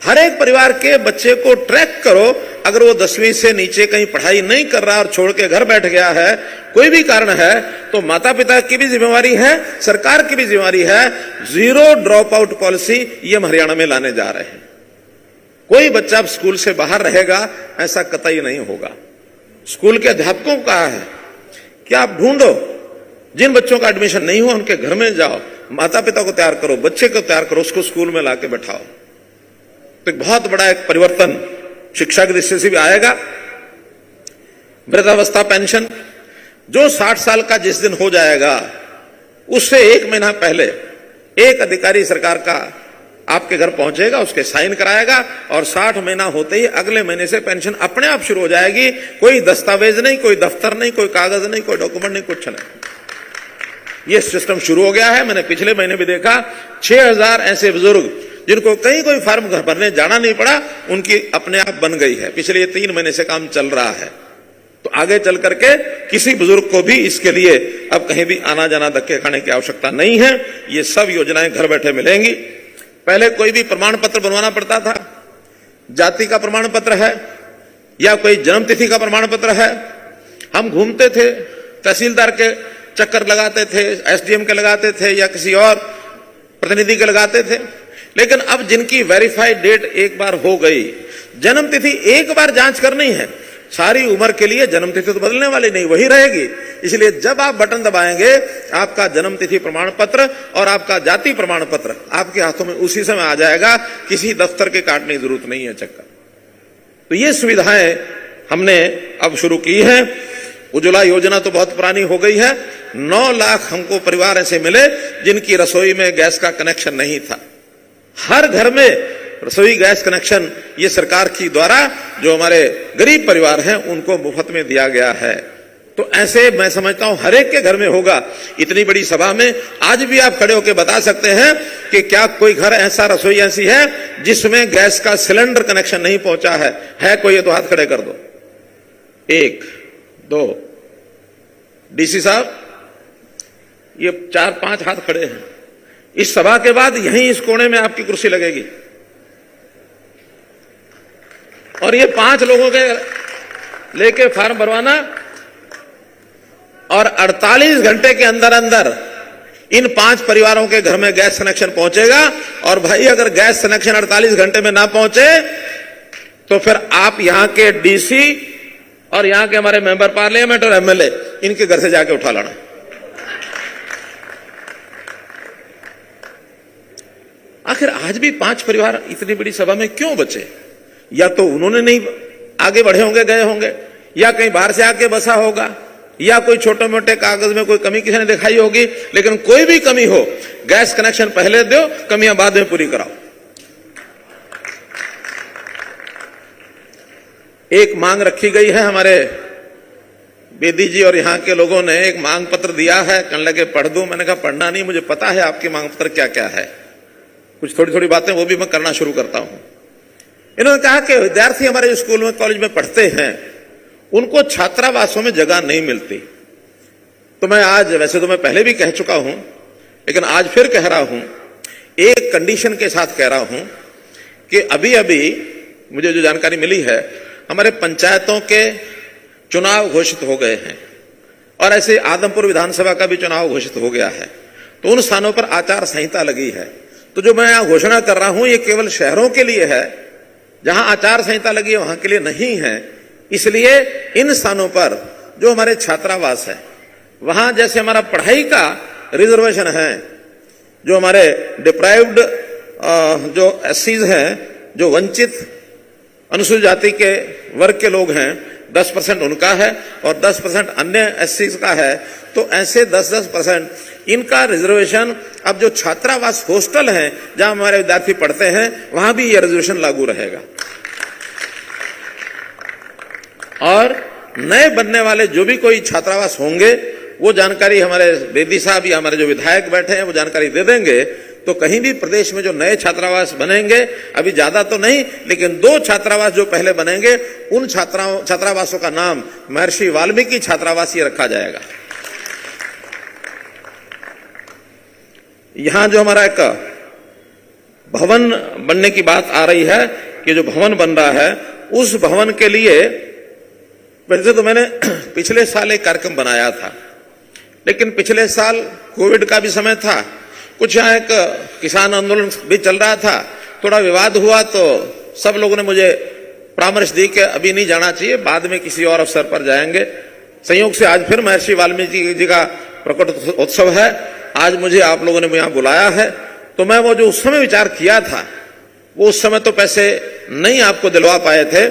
हर एक परिवार के बच्चे को ट्रैक करो। अगर वो 10वीं से नीचे कहीं पढ़ाई नहीं कर रहा और छोड़ के घर बैठ गया है, कोई भी कारण है, तो माता पिता की भी जिम्मेवारी है, सरकार की भी जिम्मेवारी है। 0 ड्रॉप आउट पॉलिसी ये हम हरियाणा में लाने जा रहे हैं। कोई बच्चा अब स्कूल से बाहर रहेगा ऐसा कतई नहीं होगा। स्कूल के अध्यापकों को कहा है कि आप ढूंढो, जिन बच्चों का एडमिशन नहीं हुआ उनके घर में जाओ, माता पिता को तैयार करो, बच्चे को तैयार करो, उसको स्कूल में लाके बैठाओ। तो एक बहुत बड़ा एक परिवर्तन शिक्षा की दृष्टि से भी आएगा। वृद्धावस्था पेंशन जो 60 साल का जिस दिन हो जाएगा, उससे 1 महीना पहले एक अधिकारी सरकार का आपके घर पहुंचेगा, उसके साइन कराएगा और 60 महीना होते ही अगले महीने से पेंशन अपने आप शुरू हो जाएगी। कोई दस्तावेज नहीं, कोई दफ्तर नहीं, कोई कागज नहीं, कोई डॉक्यूमेंट नहीं, कुछ नहीं। यह सिस्टम शुरू हो गया है। मैंने पिछले महीने भी देखा 6000 ऐसे बुजुर्ग जिनको कहीं कोई फॉर्म घर भरने जाना नहीं पड़ा, उनकी अपने आप बन गई है। पिछले 3 महीने से काम चल रहा है। तो आगे चल करके किसी बुजुर्ग को भी इसके लिए अब कहीं भी आना जाना धक्के खाने की आवश्यकता नहीं है। ये सब योजनाएं घर बैठे मिलेंगी। पहले कोई भी प्रमाण पत्र बनवाना पड़ता था, जाति का प्रमाण पत्र है या कोई जन्म तिथि का प्रमाण पत्र है, हम घूमते थे, तहसीलदार के चक्कर लगाते थे, एसडीएम के लगाते थे या किसी और प्रतिनिधि के लगाते थे। लेकिन अब जिनकी वेरीफाइड डेट एक बार हो गई, जन्म तिथि एक बार जांच करनी है, सारी उम्र के लिए जन्म तिथि तो बदलने वाली नहीं, वही रहेगी। इसलिए जब आप बटन दबाएंगे, आपका जन्म तिथि प्रमाण पत्र और आपका जाति प्रमाण पत्र आपके हाथों में उसी समय आ जाएगा। किसी दफ्तर के काटने की जरूरत नहीं है चक्कर। तो ये सुविधाएं हमने अब शुरू की है। उज्ज्वला योजना तो बहुत पुरानी हो गई है। 9 लाख हमको परिवार ऐसे मिले जिनकी रसोई में गैस का कनेक्शन नहीं था। हर घर में रसोई गैस कनेक्शन ये सरकार की द्वारा जो हमारे गरीब परिवार हैं उनको मुफ्त में दिया गया है। तो ऐसे मैं समझता हूं हर एक के घर में होगा। इतनी बड़ी सभा में आज भी आप खड़े होकर बता सकते हैं कि क्या कोई घर ऐसा, रसोई ऐसी है जिसमें गैस का सिलेंडर कनेक्शन नहीं पहुंचा है कोई? तो हाथ खड़े कर दो। 1 2 डीसी साहब, ये 4-5 हाथ खड़े हैं। इस सभा के बाद यहीं इस कोने में आपकी कुर्सी लगेगी और ये 5 लोगों के लेके फॉर्म भरवाना और 48 घंटे के अंदर अंदर इन 5 परिवारों के घर में गैस कनेक्शन पहुंचेगा। और भाई अगर गैस कनेक्शन 48 घंटे में ना पहुंचे तो फिर आप यहां के डीसी और यहां के हमारे मेंबर पार्लियामेंट और एमएलए इनके घर से जाके उठा लाना। आखिर आज भी 5 परिवार इतनी बड़ी सभा में क्यों बचे? या तो उन्होंने नहीं आगे बढ़े होंगे, गए होंगे, या कहीं बाहर से आके बसा होगा, या कोई छोटे मोटे कागज में कोई कमी किसी ने दिखाई होगी। लेकिन कोई भी कमी हो, गैस कनेक्शन पहले दो, कमियां बाद में पूरी कराओ। एक मांग रखी गई है, हमारे बेदी जी और यहां के लोगों ने एक मांग पत्र दिया है। कहने लगे पढ़ दूं। मैंने कहा पढ़ना नहीं, मुझे पता है आपकी मांग पत्र क्या क्या है। कुछ थोड़ी थोड़ी बातें वो भी मैं करना शुरू करता हूं। इन्होंने कहा कि विद्यार्थी हमारे स्कूल में, कॉलेज में पढ़ते हैं, उनको छात्रावासों में जगह नहीं मिलती। तो मैं आज, वैसे तो मैं पहले भी कह चुका हूं, लेकिन आज फिर कह रहा हूं, एक कंडीशन के साथ कह रहा हूं कि अभी अभी मुझे जो जानकारी मिली है, हमारे पंचायतों के चुनाव घोषित हो गए हैं और ऐसे आदमपुर विधानसभा का भी चुनाव घोषित हो गया है। तो उन स्थानों पर आचार संहिता लगी है। तो जो मैं यहां घोषणा कर रहा हूं, ये केवल शहरों के लिए है। जहां आचार संहिता लगी है वहां के लिए नहीं है। इसलिए इन स्थानों पर जो हमारे छात्रावास है, वहां जैसे हमारा पढ़ाई का रिजर्वेशन है, जो हमारे डिप्राइव्ड जो एससीज हैं, जो वंचित अनुसूचित जाति के वर्ग के लोग हैं, 10% उनका है और 10% अन्य एससीज का है। तो ऐसे 10% इनका रिजर्वेशन अब जो छात्रावास हॉस्टल हैं जहां हमारे विद्यार्थी पढ़ते हैं, वहां भी यह रिजर्वेशन लागू रहेगा। और नए बनने वाले जो भी कोई छात्रावास होंगे, वो जानकारी हमारे बेदी साहब या हमारे जो विधायक बैठे हैं वो जानकारी दे देंगे। तो कहीं भी प्रदेश में जो नए छात्रावास बनेंगे, अभी ज्यादा तो नहीं, लेकिन 2 छात्रावास जो पहले बनेंगे, उन छात्रावासों का नाम महर्षि वाल्मीकि छात्रावास ये रखा जाएगा। यहां जो हमारा एक भवन बनने की बात आ रही है कि जो भवन बन रहा है उस भवन के लिए वैसे तो मैंने पिछले साल एक कार्यक्रम बनाया था, लेकिन पिछले साल कोविड का भी समय था, कुछ यहाँ एक किसान आंदोलन भी चल रहा था, थोड़ा विवाद हुआ तो सब लोगों ने मुझे परामर्श दी कि अभी नहीं जाना चाहिए, बाद में किसी और अवसर पर जाएंगे। संयोग से आज फिर महर्षि वाल्मीकि जी का प्रकट उत्सव है, आज मुझे आप लोगों ने यहाँ बुलाया है, तो मैं वो जो उस समय विचार किया था वो उस समय तो पैसे नहीं आपको दिलवा पाए थे,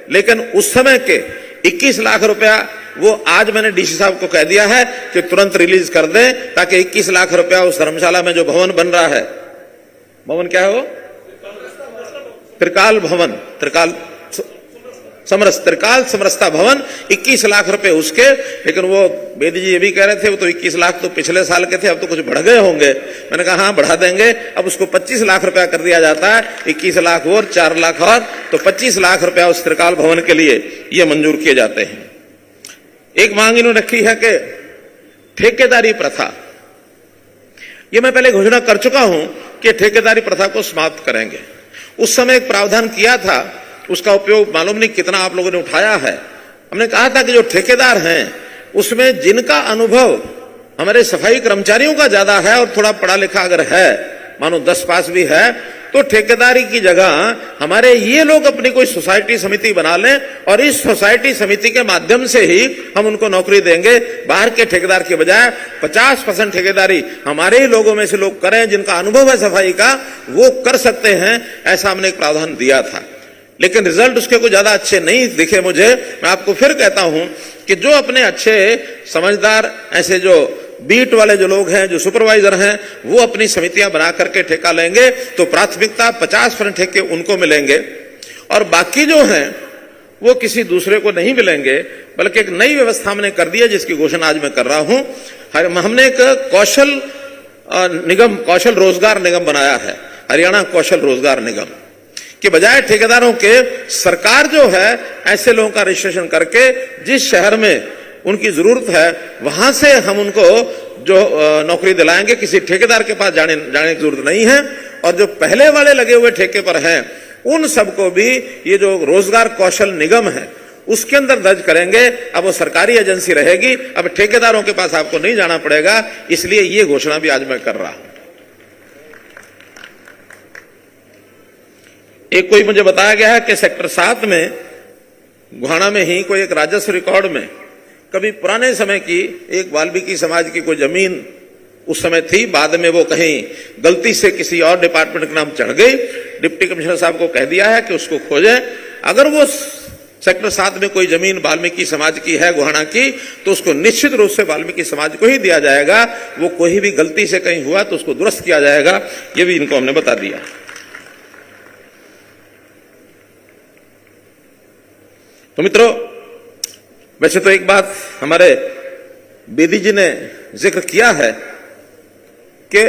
लेकिन उस समय के 21 लाख रुपया वो आज मैंने डीसी साहब को कह दिया है कि तुरंत रिलीज कर दें, ताकि 21 लाख रुपया उस धर्मशाला में जो भवन बन रहा है, भवन क्या है वो, त्रिकाल भवन, त्रिकाल समरसता भवन, 21 लाख रुपए उसके। लेकिन वो बेदी जी ये भी कह रहे थे वो तो 21 लाख तो पिछले साल के थे, अब तो कुछ बढ़ गए होंगे। मैंने कहा हाँ बढ़ा देंगे, अब उसको 25 लाख रुपया कर दिया जाता है, 21 लाख और 4 लाख और, तो 25 लाख रुपया उस त्रिकाल भवन के लिए ये मंजूर किए जाते हैं। एक मांग इन्होंने रखी है कि ठेकेदारी प्रथा, ये मैं पहले घोषणा कर चुका हूं कि ठेकेदारी प्रथा को समाप्त करेंगे। उस समय एक प्रावधान किया था, उसका उपयोग मालूम नहीं कितना आप लोगों ने उठाया है। हमने कहा था कि जो ठेकेदार हैं उसमें जिनका अनुभव हमारे सफाई कर्मचारियों का ज्यादा है और थोड़ा पढ़ा लिखा अगर है, मानो 10 पास भी है, तो ठेकेदारी की जगह हमारे ये लोग अपनी कोई सोसाइटी समिति बना लें और इस सोसाइटी समिति के माध्यम से ही हम उनको नौकरी देंगे। बाहर के ठेकेदार के बजाय 50% ठेकेदारी हमारे ही लोगों में से लोग करें, जिनका अनुभव है सफाई का, वो कर सकते हैं। ऐसा हमने एक प्रावधान दिया था, लेकिन रिजल्ट उसके कोई ज्यादा अच्छे नहीं दिखे मुझे। मैं आपको फिर कहता हूं कि जो अपने अच्छे समझदार ऐसे जो बीट वाले जो लोग हैं, जो सुपरवाइजर हैं, वो अपनी समितियां बना करके ठेका लेंगे तो प्राथमिकता 50% ठेके उनको मिलेंगे और बाकी जो हैं वो किसी दूसरे को नहीं मिलेंगे। बल्कि एक नई व्यवस्था हमने कर दी है जिसकी घोषणा आज मैं कर रहा हूं। हमने एक कौशल निगम, कौशल रोजगार निगम बनाया है, हरियाणा कौशल रोजगार निगम के बजाय ठेकेदारों के सरकार जो है ऐसे लोगों का रजिस्ट्रेशन करके जिस शहर में उनकी जरूरत है वहां से हम उनको जो नौकरी दिलाएंगे। किसी ठेकेदार के पास जाने की जरूरत नहीं है। और जो पहले वाले लगे हुए ठेके पर हैं उन सबको भी ये जो रोजगार कौशल निगम है उसके अंदर दर्ज करेंगे। अब वो सरकारी एजेंसी रहेगी, अब ठेकेदारों के पास आपको नहीं जाना पड़ेगा। इसलिए ये घोषणा भी आज मैं कर रहा हूं। एक कोई मुझे बताया गया है कि सेक्टर 7 में गुहाना में ही कोई एक राजस्व रिकॉर्ड में कभी पुराने समय की एक वाल्मीकि समाज की कोई जमीन उस समय थी, बाद में वो कहीं गलती से किसी और डिपार्टमेंट के नाम चढ़ गई। डिप्टी कमिश्नर साहब को कह दिया है कि उसको खोजें। अगर वो सेक्टर 7 में कोई जमीन वाल्मीकि समाज की है गुहाना की, तो उसको निश्चित रूप से वाल्मीकि समाज को ही दिया जाएगा। वो कोई भी गलती से कहीं हुआ तो उसको दुरुस्त किया जाएगा। ये भी इनको हमने बता दिया। तो मित्रों, वैसे तो एक बात हमारे बेदी जी ने जिक्र किया है कि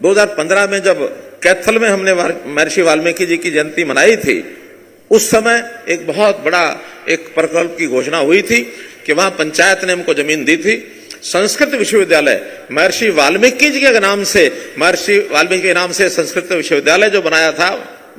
2015 में जब कैथल में हमने महर्षि वाल्मीकि जी की जयंती मनाई थी, उस समय एक बहुत बड़ा एक प्रकल्प की घोषणा हुई थी कि वहां पंचायत ने हमको जमीन दी थी। संस्कृत विश्वविद्यालय महर्षि वाल्मीकि जी के नाम से, महर्षि वाल्मीकि के नाम से संस्कृत विश्वविद्यालय जो बनाया था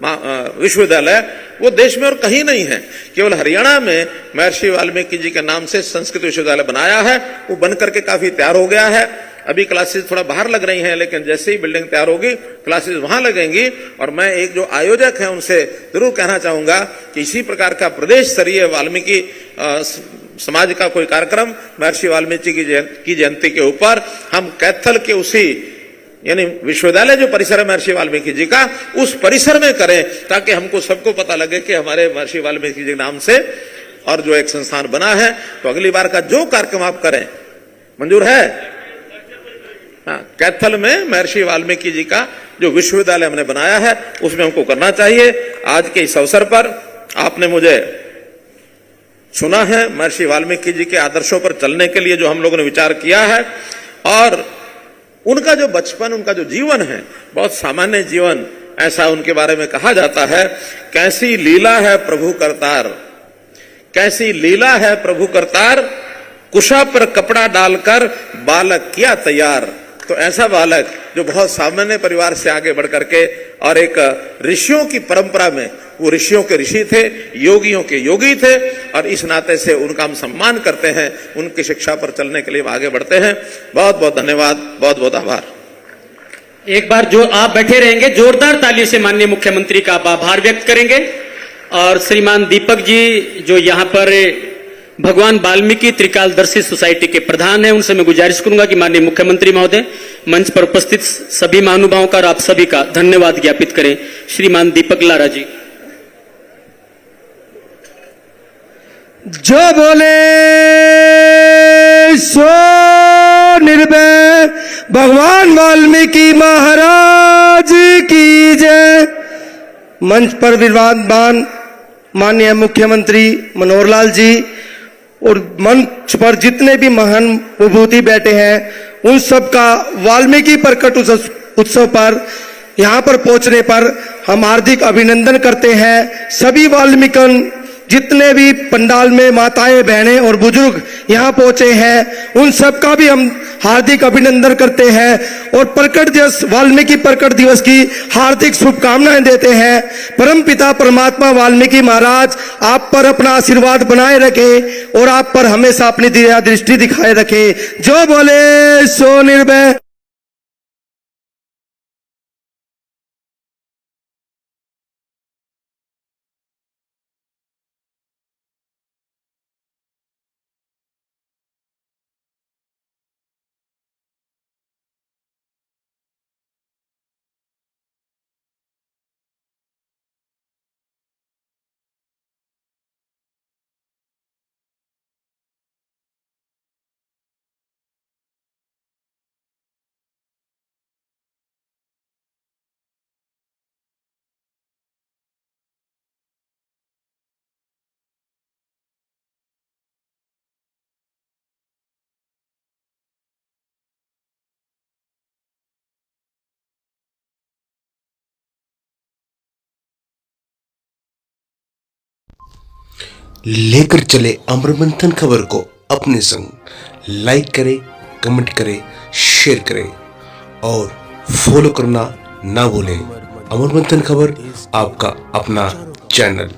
विश्वविद्यालय, वो देश में और कहीं नहीं है। केवल हरियाणा में महर्षि वाल्मीकि जी के नाम से संस्कृत विश्वविद्यालय बनाया है। वो बनकर के काफी तैयार हो गया है। अभी क्लासेस थोड़ा बाहर लग रही हैं, लेकिन जैसे ही बिल्डिंग तैयार होगी क्लासेस वहां लगेंगी। और मैं एक जो आयोजक हैं उनसे जरूर कहना चाहूंगा कि इसी प्रकार का प्रदेश स्तरीय वाल्मीकि समाज का कोई कार्यक्रम महर्षि वाल्मीकि की जयंती के ऊपर हम कैथल के उसी यानी विश्वविद्यालय जो परिसर है महर्षि वाल्मीकि जी का, उस परिसर में करें, ताकि हमको सबको पता लगे कि हमारे महर्षि वाल्मीकि जी के नाम से और जो एक संस्थान बना है। तो अगली बार का जो कार्यक्रम आप करें, मंजूर है? हाँ, कैथल में महर्षि वाल्मीकि जी का जो विश्वविद्यालय हमने बनाया है उसमें हमको करना चाहिए। आज के इस अवसर पर आपने मुझे सुना है, महर्षि वाल्मीकि जी के आदर्शों पर चलने के लिए जो हम लोगों ने विचार किया है, और उनका जो बचपन, उनका जो जीवन है, बहुत सामान्य जीवन, ऐसा उनके बारे में कहा जाता है। कैसी लीला है प्रभु करतार, कैसी लीला है प्रभु करतार, कुशा पर कपड़ा डालकर बालक किया तैयार। तो ऐसा बालक जो बहुत सामान्य परिवार से आगे बढ़ करके और एक ऋषियों की परंपरा में वो ऋषियों के ऋषि थे, योगियों के योगी थे, और इस नाते से उनका हम सम्मान करते हैं, उनकी शिक्षा पर चलने के लिए आगे बढ़ते हैं। बहुत बहुत धन्यवाद, बहुत बहुत आभार। एक बार जो आप बैठे रहेंगे, जोरदार ताली से माननीय मुख्यमंत्री का आप आभार व्यक्त करेंगे। और श्रीमान दीपक जी जो यहाँ पर भगवान वाल्मीकि त्रिकालदर्शी सोसाइटी के प्रधान हैं, उनसे मैं गुजारिश करूंगा कि माननीय मुख्यमंत्री महोदय मंच पर उपस्थित सभी महानुभावों का और आप सभी का धन्यवाद ज्ञापित करें। श्रीमान दीपक लारा जी। जो बोले सो निर्भय भगवान वाल्मीकि महाराज की जय। मंच पर विराजमान माननीय मुख्यमंत्री मनोहर लाल जी और मंच पर जितने भी महान विभूति बैठे हैं, उन सब का वाल्मीकि प्रकट उत्सव पर यहाँ पर पहुंचने पर हम हार्दिक अभिनंदन करते हैं। सभी वाल्मीकि जितने भी पंडाल में माताएं, बहनें और बुजुर्ग यहाँ पहुंचे हैं, उन सब का भी हम हार्दिक अभिनंदन करते हैं और प्रकट दिवस, वाल्मीकि प्रकट दिवस की हार्दिक शुभकामनाएं देते हैं। परम पिता परमात्मा वाल्मीकि महाराज आप पर अपना आशीर्वाद बनाए रखे और आप पर हमेशा अपनी दया दृष्टि दिखाए रखे। जो बोले सो निर्भय। लेकर चले अमर मंथन खबर को अपने संग। लाइक करें, कमेंट करें, शेयर करें और फॉलो करना ना भूलें। अमर मंथन खबर आपका अपना चैनल।